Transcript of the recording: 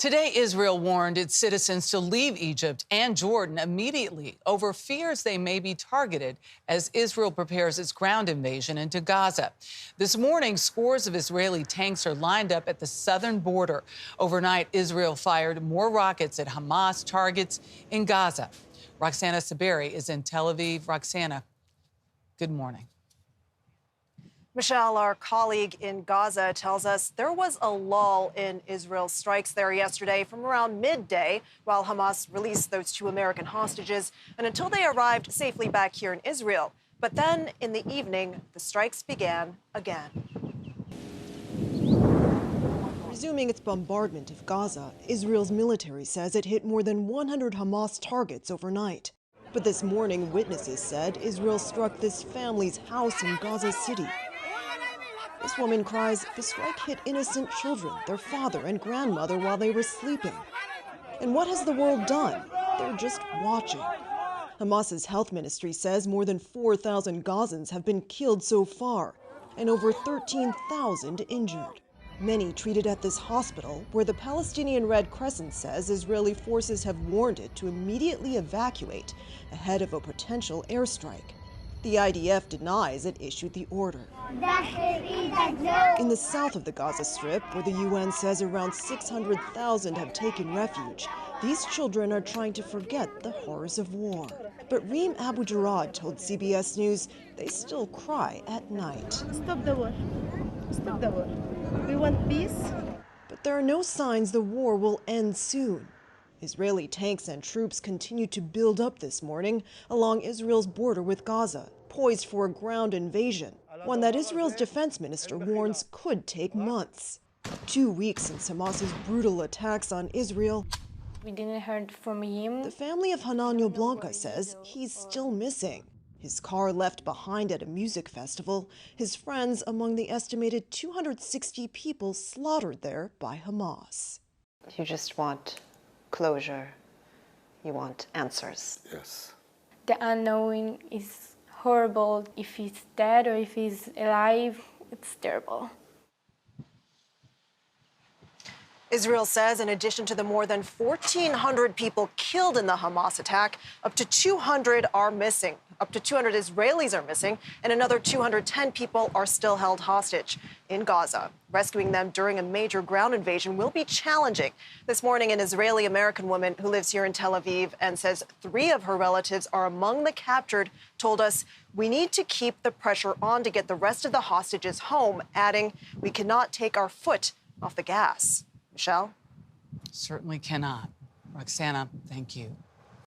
Today, Israel warned its citizens to leave Egypt and Jordan immediately over fears they may be targeted as Israel prepares its ground invasion into Gaza. This morning, scores of Israeli tanks are lined up at the southern border. Overnight, Israel fired more rockets at Hamas targets in Gaza. Roxana Saberi is in Tel Aviv. Roxana, good morning. Michelle, our colleague in Gaza, tells us there was a lull in Israel's strikes there yesterday from around midday while Hamas released those two American hostages and until they arrived safely back here in Israel. But then in the evening, the strikes began again. Resuming its bombardment of Gaza, Israel's military says it hit more than 100 Hamas targets overnight. But this morning, witnesses said Israel struck this family's house in Gaza City. This woman cries the strike hit innocent children, their father and grandmother, while they were sleeping. And what has the world done? They're just watching. Hamas's health ministry says more than 4,000 Gazans have been killed so far and over 13,000 injured. Many treated at this hospital, where the Palestinian Red Crescent says Israeli forces have warned it to immediately evacuate ahead of a potential airstrike. The IDF denies it issued the order. In the south of the Gaza Strip, where the UN says around 600,000 have taken refuge, these children are trying to forget the horrors of war. But Reem Abu Jarrad told CBS News they still cry at night. Stop the war. Stop the war. We want peace. But there are no signs the war will end soon. Israeli tanks and troops continue to build up this morning along Israel's border with Gaza, poised for a ground invasion, one that Israel's defense minister warns could take months. 2 weeks since Hamas's brutal attacks on Israel, we didn't hear from him. The family of Hananyo Blanca says he's still missing. His car left behind at a music festival, his friends among the estimated 260 people slaughtered there by Hamas. You just want closure. You want answers. Yes. The unknown is horrible. If he's dead or if he's alive, it's terrible. Israel says in addition to the more than 1,400 people killed in the Hamas attack, up to 200 are missing. Up to 200 Israelis are missing, and another 210 people are still held hostage in Gaza. Rescuing them during a major ground invasion will be challenging. This morning, an Israeli-American woman who lives here in Tel Aviv and says 3 of her relatives are among the captured told us, "We need to keep the pressure on to get the rest of the hostages home," adding, "We cannot take our foot off the gas." Michelle? Certainly cannot. Roxana, thank you.